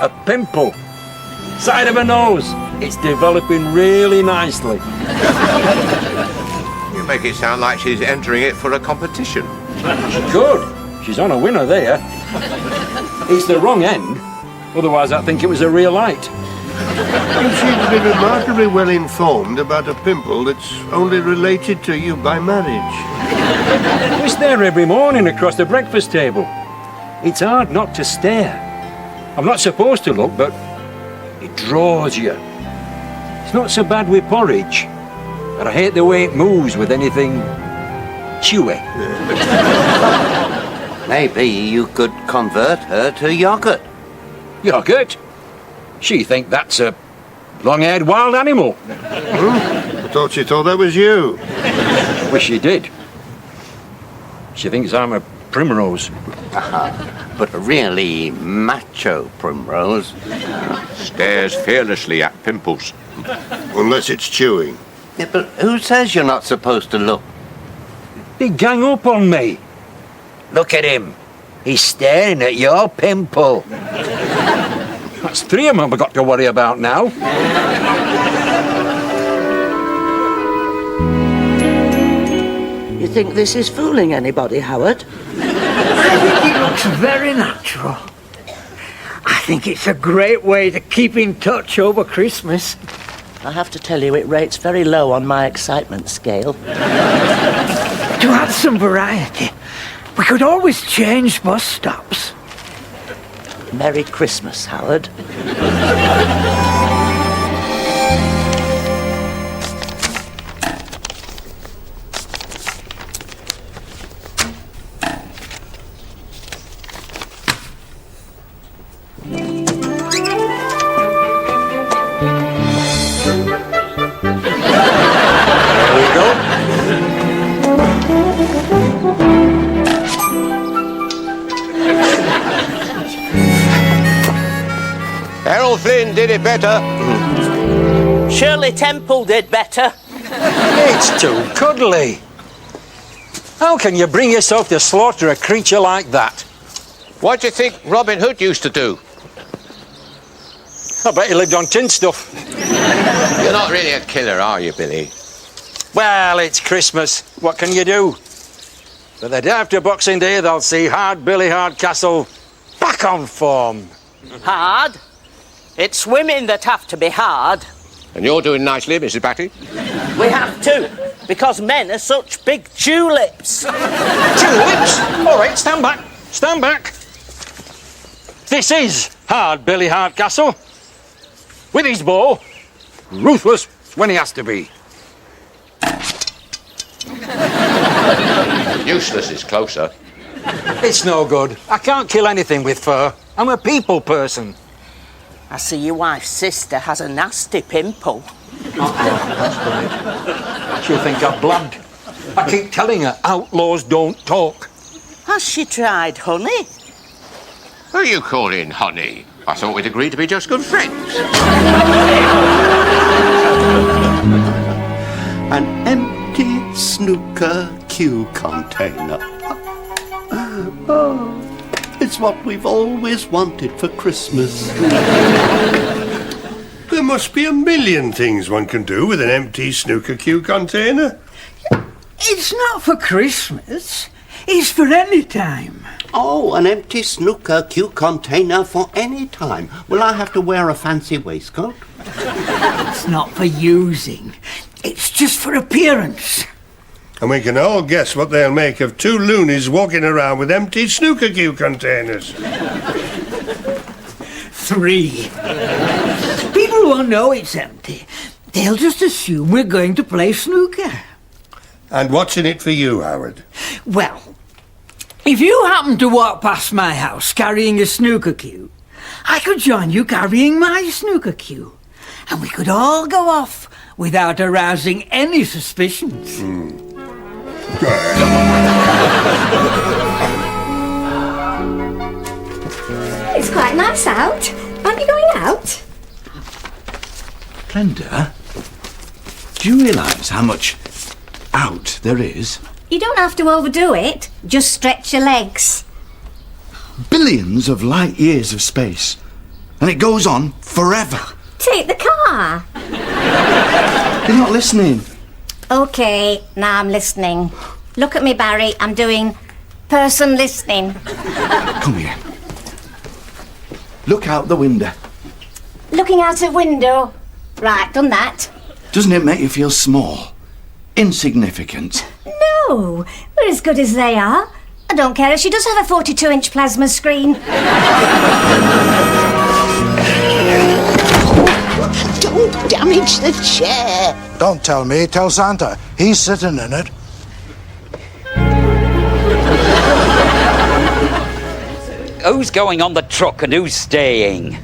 A pimple. Side of her nose. It's developing really nicely. You make it sound like she's entering it for a competition. She could. She's on a winner there. It's the wrong end. Otherwise, I'd think it was a real light. You seem to be remarkably well informed about a pimple that's only related to you by marriage. It's there every morning across the breakfast table. It's hard not to stare. I'm not supposed to look, but it draws you. It's not so bad with porridge, but I hate the way it moves with anything chewy. Maybe you could convert her to yogurt. Yogurt? She think that's a long-haired wild animal. I thought she thought that was you. Wish she did. She thinks I'm a primrose. But a really macho primrose. Stares fearlessly at pimples. Unless it's chewing. Yeah, but who says you're not supposed to look? They gang up on me. Look at him. He's staring at your pimple. That's 3 of them I've got to worry about now. You think this is fooling anybody, Howard? I think it looks very natural. I think it's a great way to keep in touch over Christmas. I have to tell you, it rates very low on my excitement scale. To add some variety, we could always change bus stops. Merry Christmas, Howard. Flynn did it better. Shirley Temple did better. It's too cuddly. How can you bring yourself to slaughter a creature like that? What do you think Robin Hood used to do? I bet he lived on tin stuff. You're not really a killer, are you, Billy? Well, it's Christmas. What can you do? But the day after Boxing Day, they'll see Hard Billy Hardcastle back on form. Hard? It's women that have to be hard. And you're doing nicely, Mrs. Batty. We have to, because men are such big tulips. Tulips? All right, stand back. Stand back. This is Hard Billy Hardcastle. With his bow, ruthless when he has to be. Useless is closer. It's no good. I can't kill anything with fur. I'm a people person. I see your wife's sister has a nasty pimple. That's right. She'll think I've blabbed. I keep telling her outlaws don't talk. Has she tried honey? Who are you calling honey? I thought we'd agreed to be just good friends. An empty snooker cue container. Oh, it's what we've always wanted for Christmas. There must be a million things one can do with an empty snooker cue container. It's not for Christmas. It's for any time. Oh, an empty snooker cue container for any time. Will I have to wear a fancy waistcoat? It's not for using. It's just for appearance. And we can all guess what they'll make of 2 loonies walking around with empty snooker cue containers. 3. People won't know it's empty. They'll just assume we're going to play snooker. And what's in it for you, Howard? Well, if you happen to walk past my house carrying a snooker cue, I could join you carrying my snooker cue. And we could all go off without arousing any suspicions. It's quite nice out. Aren't you going out? Glenda, do you realise how much out there is? You don't have to overdo it. Just stretch your legs. Billions of light years of space. And it goes on forever. Take the car. You're not listening. OK, now I'm listening. Look at me, Barry. I'm doing person listening. Come here. Look out the window. Looking out a window. Right, done that. Doesn't it make you feel small? Insignificant? No, we're as good as they are. I don't care if she does have a 42-inch plasma screen. Don't damage the chair. Don't tell me, tell Santa. He's sitting in it. Who's going on the truck and who's staying?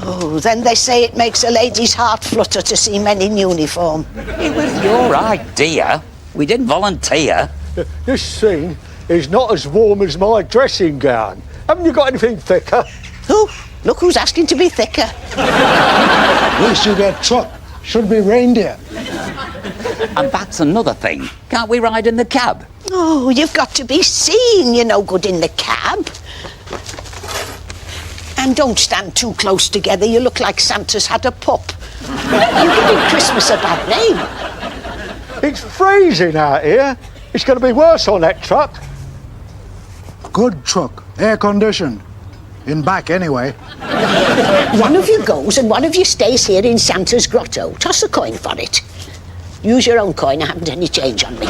Oh, then they say it makes a lady's heart flutter to see men in uniform. It was your idea. We didn't volunteer. This scene is not as warm as my dressing gown. Haven't you got anything thicker? Oh, look who's asking to be thicker. At least you get truck. Should be reindeer. And that's another thing. Can't we ride in the cab? Oh, you've got to be seen. You're no good in the cab. And don't stand too close together. You look like Santa's had a pup. You're giving Christmas a bad name. It's freezing out here. It's going to be worse on that truck. Good truck. Air conditioned. In back, anyway. One of you goes and one of you stays here in Santa's grotto. Toss a coin for it. Use your own coin. I haven't any change on me.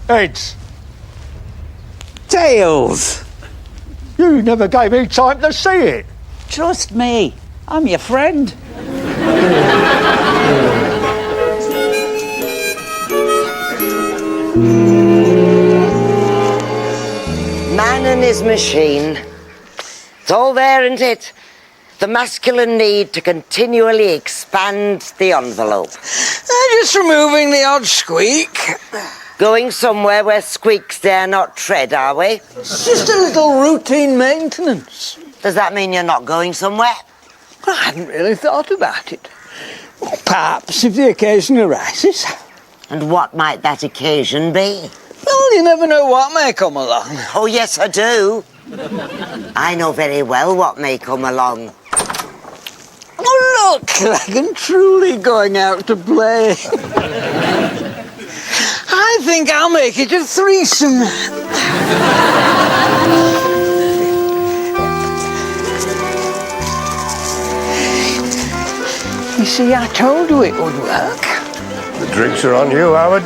Heads. Tails! You never gave me time to see it. Trust me. I'm your friend. Man and his machine. It's all there, isn't it? The masculine need to continually expand the envelope. Just removing the odd squeak. Going somewhere where squeaks dare not tread, are we? It's just a little routine maintenance. Does that mean you're not going somewhere? I hadn't really thought about it. Well, perhaps if the occasion arises. And what might that occasion be? Well, you never know what may come along. Oh, yes, I do. I know very well what may come along. Oh, look, like I'm truly going out to play. I think I'll make it a threesome. You see, I told you it would work. The drinks are on you, Howard.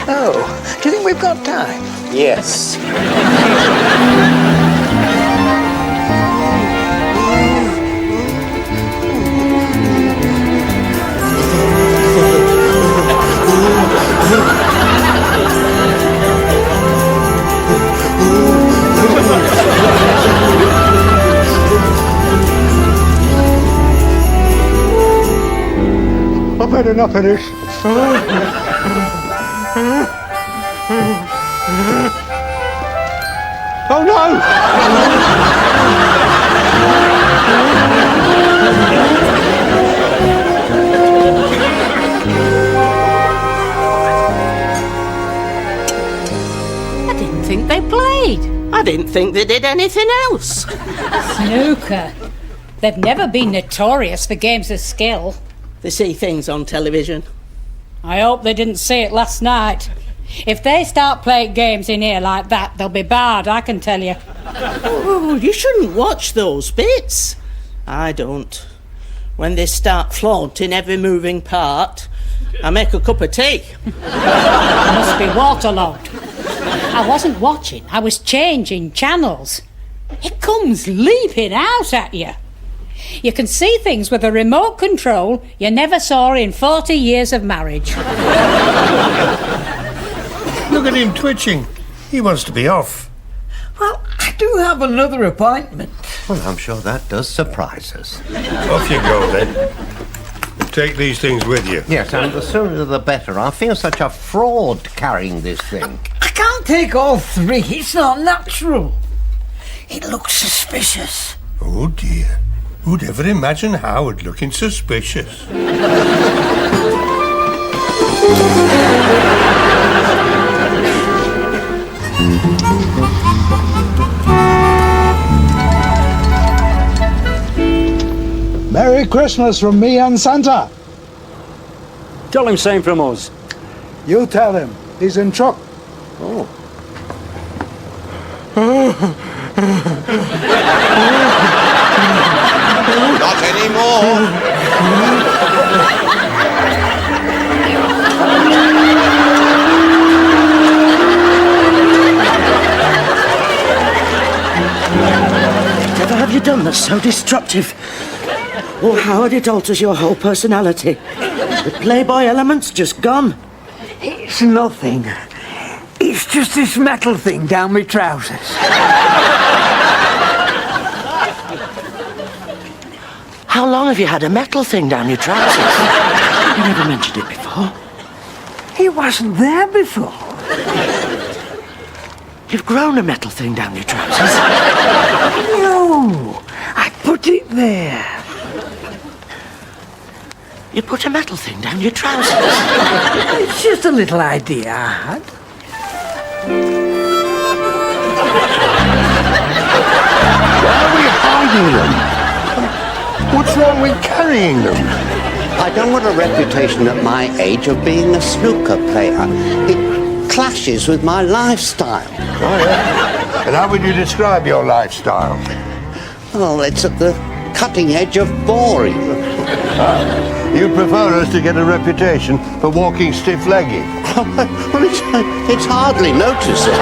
Oh, do you think we've got time? Yes. I've had enough of this. Oh no! I didn't think they played. I didn't think they did anything else. Snooker. They've never been notorious for games of skill. They see things on television. I hope they didn't see it last night. If they start playing games in here like that, they'll be barred, I can tell you. Oh, you shouldn't watch those bits. I don't. When they start flaunting every moving part, I make a cup of tea. Must be waterlogged. I wasn't watching, I was changing channels. It comes leaping out at you. You can see things with a remote control you never saw in 40 years of marriage. Look at him twitching. He wants to be off. Well, I do have another appointment. Well, I'm sure that does surprise us. Off you go, then. Take these things with you. Yes, and the sooner the better. I feel such a fraud carrying this thing. I can't take all three. It's not natural. It looks suspicious. Oh, dear. Who'd ever imagine Howard looking suspicious? Merry Christmas from me and Santa. Tell him same from us. You tell him. He's in truck. Oh. Not anymore. Never have you done this so destructive. Oh, Howard, it alters your whole personality. The playboy element's just gone. It's nothing. It's just this metal thing down my trousers. How long have you had a metal thing down your trousers? You never mentioned it before. It wasn't there before. You've grown a metal thing down your trousers. No, I put it there. You put a metal thing down your trousers? It's just a little idea I had. Why are we hiding them? What's wrong with carrying them? I don't want a reputation at my age of being a snooker player. It clashes with my lifestyle. Oh, yeah? And how would you describe your lifestyle? Well, it's at the cutting edge of boring. You prefer us to get a reputation for walking stiff-legged? Well, it's hardly noticeable.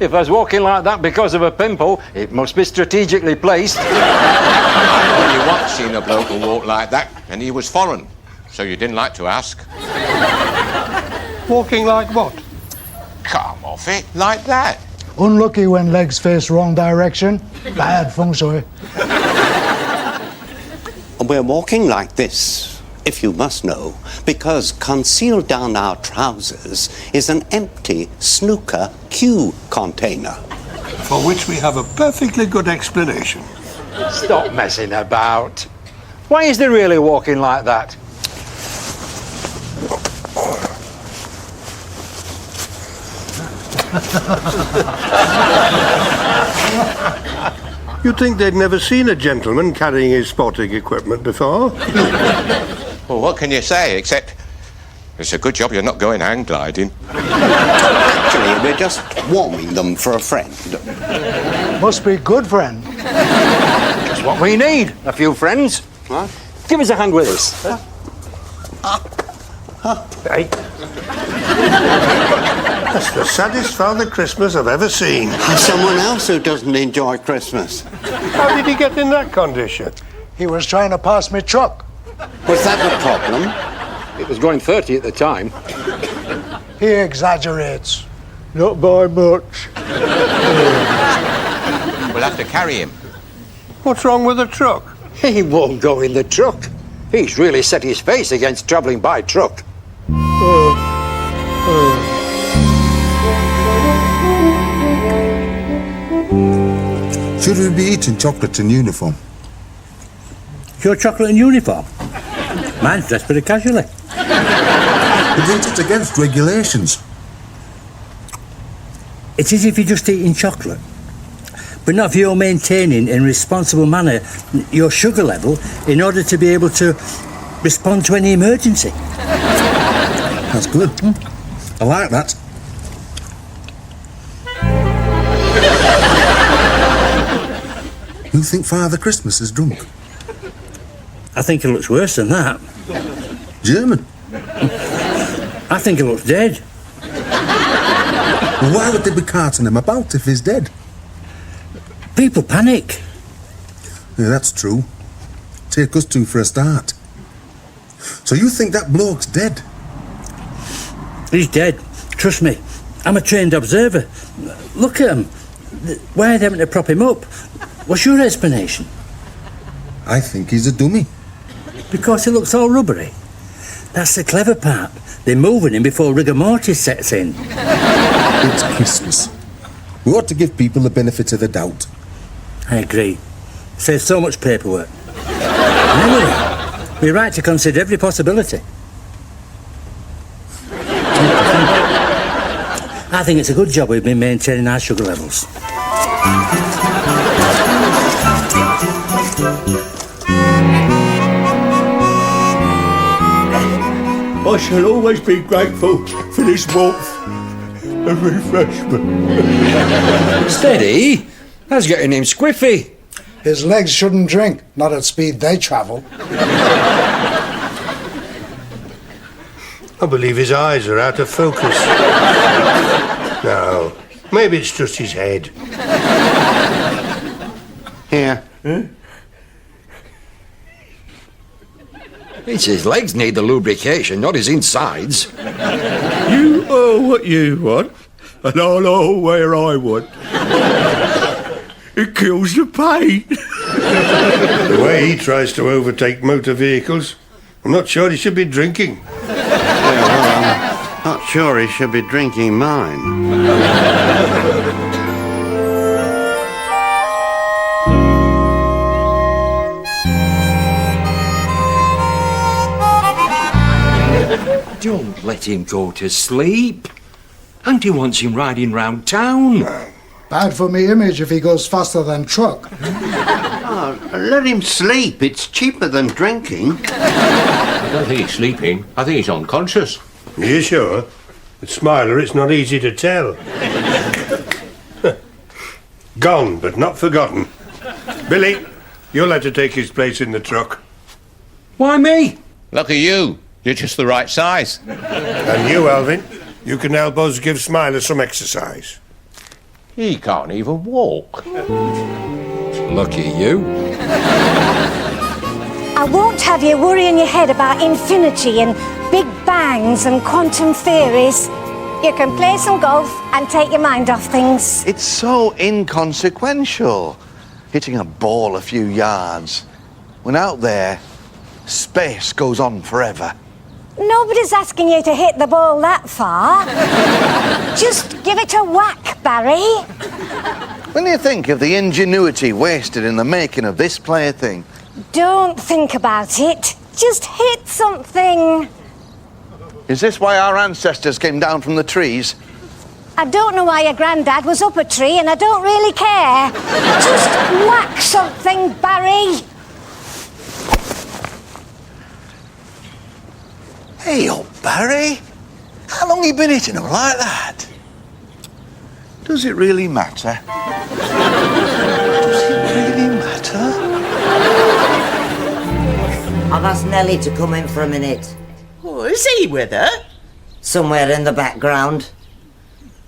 If I was walking like that because of a pimple, it must be strategically placed. Well, you once seen a bloke who walked like that, and he was foreign, so you didn't like to ask. Walking like what? Come off it, like that. Unlucky when legs face wrong direction. Bad feng shui. We're walking like this, if you must know, because concealed down our trousers is an empty snooker cue container. For which we have a perfectly good explanation. Stop messing about. Why is they really walking like that? You'd think they'd never seen a gentleman carrying his sporting equipment before. Well, what can you say, except it's a good job you're not going hang gliding. Actually, we're just warming them for a friend. Must be good friend. Just what we need. A few friends. What? Give us a hand with this. Hey. That's the saddest Father Christmas I've ever seen. Someone else who doesn't enjoy Christmas. How did he get in that condition? He was trying to pass me truck. Was that a problem? It was going 30 at the time. He exaggerates. Not by much. We'll have to carry him. What's wrong with the truck? He won't go in the truck. He's really set his face against travelling by truck. Should we be eating chocolate in uniform? Your chocolate in uniform? Mine's dressed pretty casually. Isn't it against regulations? It is if you're just eating chocolate. But not if you're maintaining in a responsible manner your sugar level in order to be able to respond to any emergency. That's good. I like that. You think Father Christmas is drunk? I think it looks worse than that. German? I think it looks dead. Well, why would they be carting him about if he's dead? People panic. Yeah, that's true. Take us two for a start. So you think that bloke's dead? He's dead. Trust me. I'm a trained observer. Look at him. Why are they having to prop him up? What's your explanation? I think he's a dummy. Because he looks all rubbery. That's the clever part. They're moving him before rigor mortis sets in. It's Christmas. We ought to give people the benefit of the doubt. I agree. Saves so much paperwork. Anyway, we're right to consider every possibility. I think it's a good job we've been maintaining our sugar levels. I shall always be grateful for this warmth and refreshment. Steady? That's getting him squiffy. His legs shouldn't drink, not at speed they travel. I believe his eyes are out of focus. No, maybe it's just his head. Here. It's his legs need the lubrication, not his insides. You know what you want, and I'll know where I want. It kills the pain. The way he tries to overtake motor vehicles, I'm not sure he should be drinking. Well, I'm not sure he should be drinking mine. Don't let him go to sleep. Auntie wants him riding round town. Bad for me image if he goes faster than truck. Oh, let him sleep. It's cheaper than drinking. I don't think he's sleeping. I think he's unconscious. Are you sure? With Smiler, it's not easy to tell. Gone, but not forgotten. Billy, you'll have to take his place in the truck. Why me? Look at you. You're just the right size. And you, Alvin, you can help us give Smiler some exercise. He can't even walk. Lucky you. I won't have you worrying your head about infinity and big bangs and quantum theories. You can play some golf and take your mind off things. It's so inconsequential, hitting a ball a few yards. When out there, space goes on forever. Nobody's asking you to hit the ball that far. Just give it a whack, Barry. When you think of the ingenuity wasted in the making of this plaything. Don't think about it. Just hit something. Is this why our ancestors came down from the trees? I don't know why your granddad was up a tree, and I don't really care. Just whack something, Barry. Hey, old Barry. How long you been hitting them like that? Does it really matter? Does it really matter? I've asked Nellie to come in for a minute. Oh, is he with her? Somewhere in the background.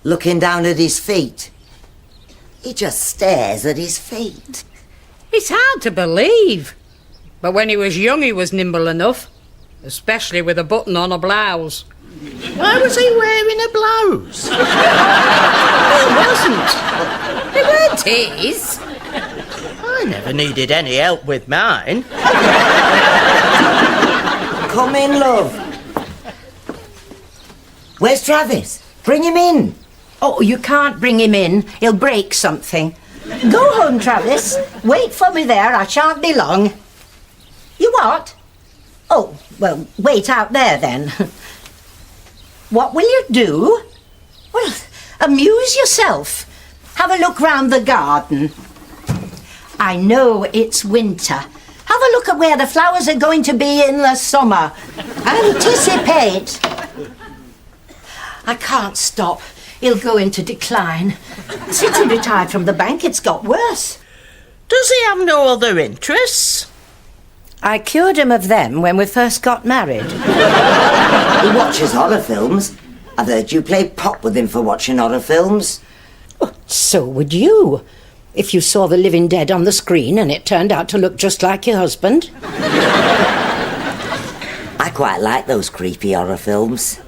Looking down at his feet. He just stares at his feet. It's hard to believe. But when he was young, he was nimble enough. Especially with a button on a blouse. Why was he wearing a blouse? It wasn't. It weren't his. I never needed any help with mine. Come in, love. Where's Travis? Bring him in. Oh, you can't bring him in. He'll break something. Go home, Travis. Wait for me there. I shan't be long. You what? Oh, well, wait out there then. What will you do? Well, amuse yourself. Have a look round the garden. I know it's winter. Have a look at where the flowers are going to be in the summer. Anticipate. I can't stop. He'll go into decline. Since he retired from the bank, it's got worse. Does he have no other interests? I cured him of them when we first got married. He watches horror films. I've heard you play pop with him for watching horror films. Oh, so would you, if you saw the living dead on the screen and it turned out to look just like your husband. I quite like those creepy horror films.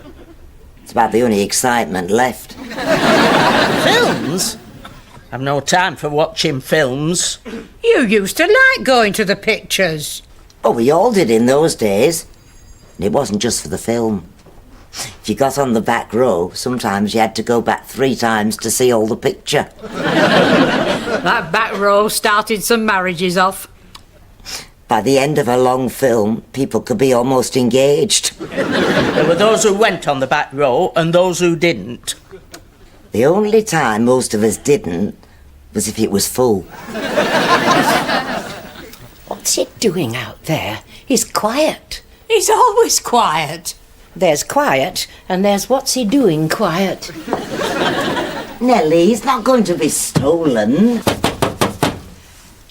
It's about the only excitement left. Films? I've no time for watching films. You used to like going to the pictures. Oh, we all did in those days. And it wasn't just for the film. If you got on the back row, sometimes you had to go back 3 times to see all the picture. That back row started some marriages off. By the end of a long film, people could be almost engaged. There were those who went on the back row and those who didn't. The only time most of us didn't was if it was full. What's he doing out there? He's quiet. He's always quiet. There's quiet, and there's what's he doing quiet. Nellie, he's not going to be stolen.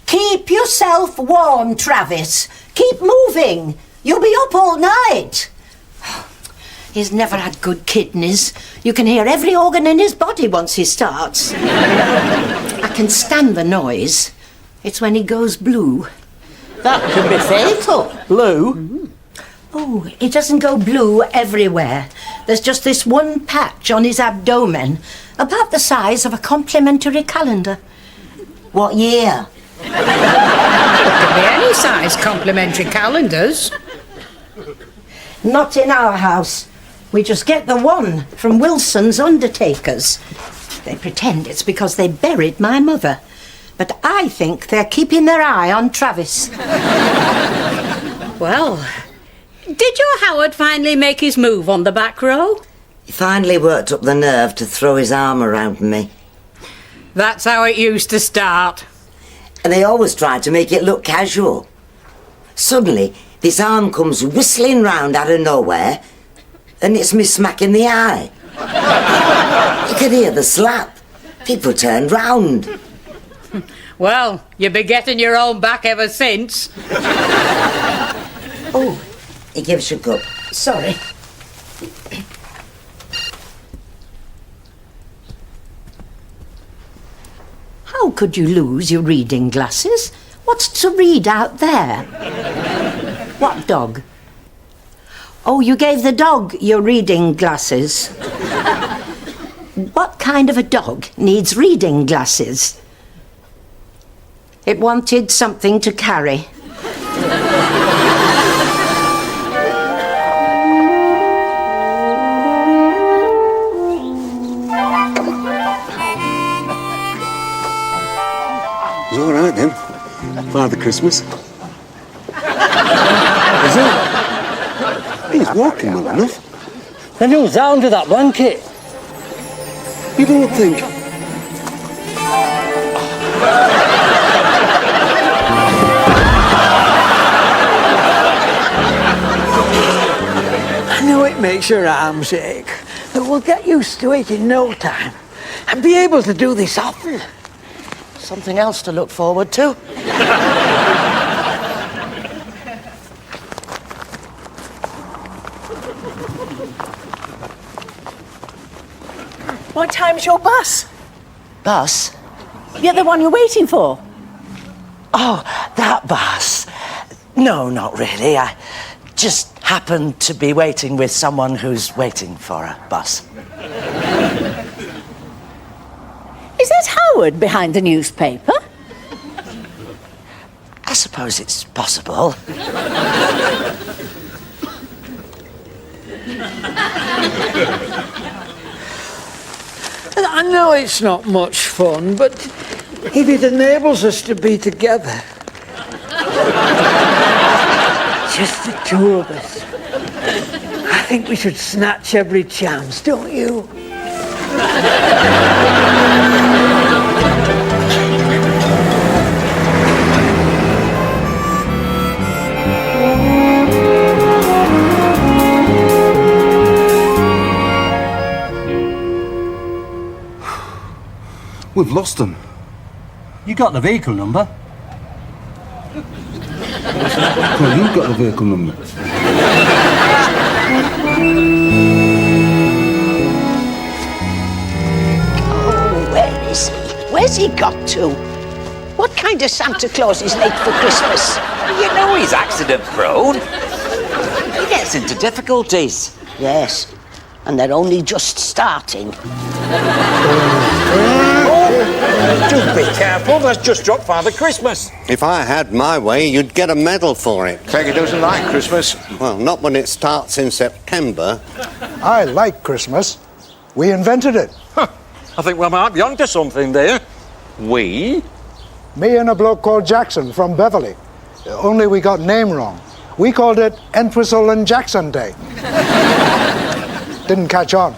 Keep yourself warm, Travis. Keep moving. You'll be up all night. He's never had good kidneys. You can hear every organ in his body once he starts. I can stand the noise. It's when he goes blue. That can be fatal. Blue? Oh, he doesn't go blue everywhere. There's just this one patch on his abdomen, about the size of a complimentary calendar. What year? There can be any size complimentary calendars. Not in our house. We just get the one from Wilson's undertakers. They pretend it's because they buried my mother. But I think they're keeping their eye on Travis. Well, did your Howard finally make his move on the back row? He finally worked up the nerve to throw his arm around me. That's how it used to start. And they always tried to make it look casual. Suddenly, this arm comes whistling round out of nowhere, and it's me smack in the eye. You could hear the slap. People turned round. Well, you've been getting your own back ever since. Oh, he gives you a cup. Sorry. How could you lose your reading glasses? What's to read out there? What dog? Oh, you gave the dog your reading glasses. What kind of a dog needs reading glasses? It wanted something to carry. It's all right then. Father Christmas. Is it? He's walking well enough. Then who's that under that blanket? You don't think? I know it makes your arms ache, but we'll get used to it in no time and be able to do this often. Something else to look forward to. What time's your bus? Bus? Yeah, the one you're waiting for. Oh, that bus. No, not really. I just happened to be waiting with someone who's waiting for a bus. Is that Howard behind the newspaper? I suppose it's possible. I know it's not much fun, but if it enables us to be together, just the two of us, I think we should snatch every chance, don't you? We've lost them. You got the vehicle number? Well, you've got the vehicle number. Oh, where is he? Where's he got to? What kind of Santa Claus is late for Christmas? You know he's accident prone. He gets into difficulties. Yes, and they're only just starting. Do be careful, that's just dropped Father Christmas. If I had my way, you'd get a medal for it. Peggy doesn't like Christmas. Well, not when it starts in September. I like Christmas. We invented it. I think we might be onto something there. We? Me and a bloke called Jackson from Beverly. Only we got name wrong. We called it Entwhistle and Jackson Day. Didn't catch on.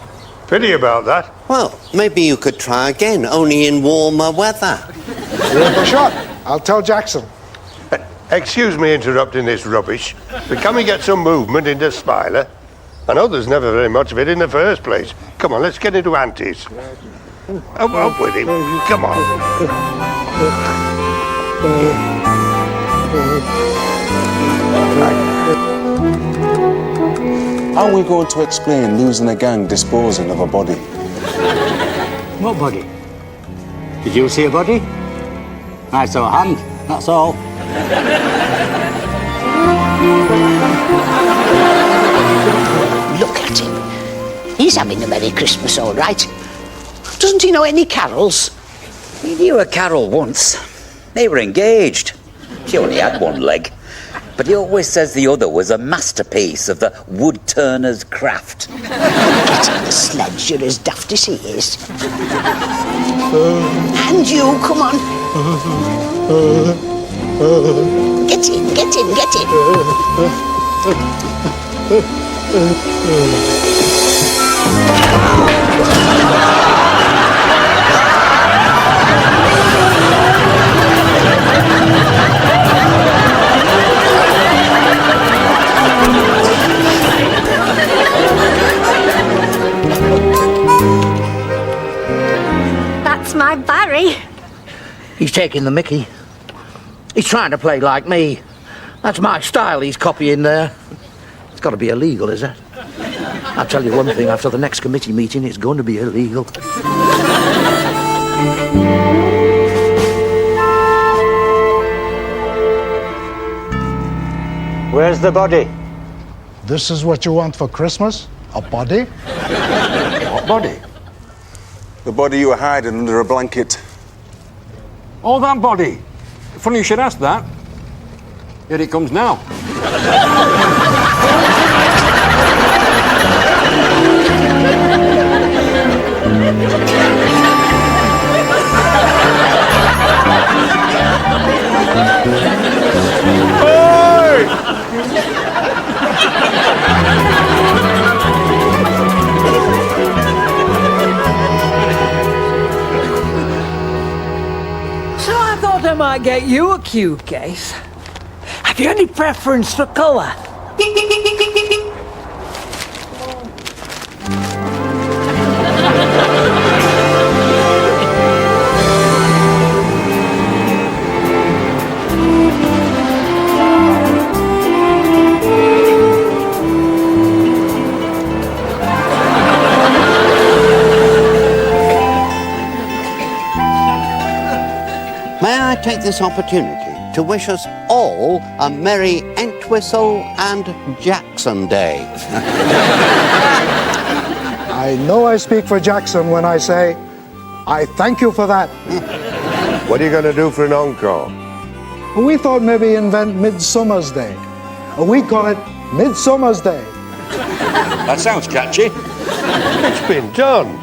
Pity about that. Well, maybe you could try again, only in warmer weather. Worth a shot. I'll tell Jackson. Excuse me interrupting this rubbish, but can we get some movement into Smiler? I know there's never very much of it in the first place. Come on, let's get into antics. Up with him. Come on. How are we going to explain losing a gang disposing of a body? What body? Did you see a body? I saw a hand, that's all. Look at him. He's having a Merry Christmas, all right. Doesn't he know any carols? He knew a carol once. They were engaged. She only had one leg. But he always says the other was a masterpiece of the wood-turner's craft. Get in the sledge, you're as daft as he is. And you, come on. Get in, get in, get That's my Barry. He's taking the mickey. He's trying to play like me. That's my style he's copying there. It's got to be illegal, is it? I'll tell you one thing, after the next committee meeting, it's going to be illegal. Where's the body? This is what you want for Christmas? A body? What body? The body you were hiding under a blanket. Oh, that body. Funny you should ask that. Here it comes now. So I thought I might get you a cue case. Have you any preference for colour? May I take this opportunity to wish us all a merry Entwhistle and Jackson Day? I know I speak for Jackson when I say, I thank you for that. What are you going to do for an encore? We thought maybe invent Midsummer's Day. We call it Midsummer's Day. That sounds catchy. It's been done.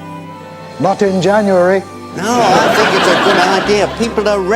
Not in January. No, I think it's a good idea. People are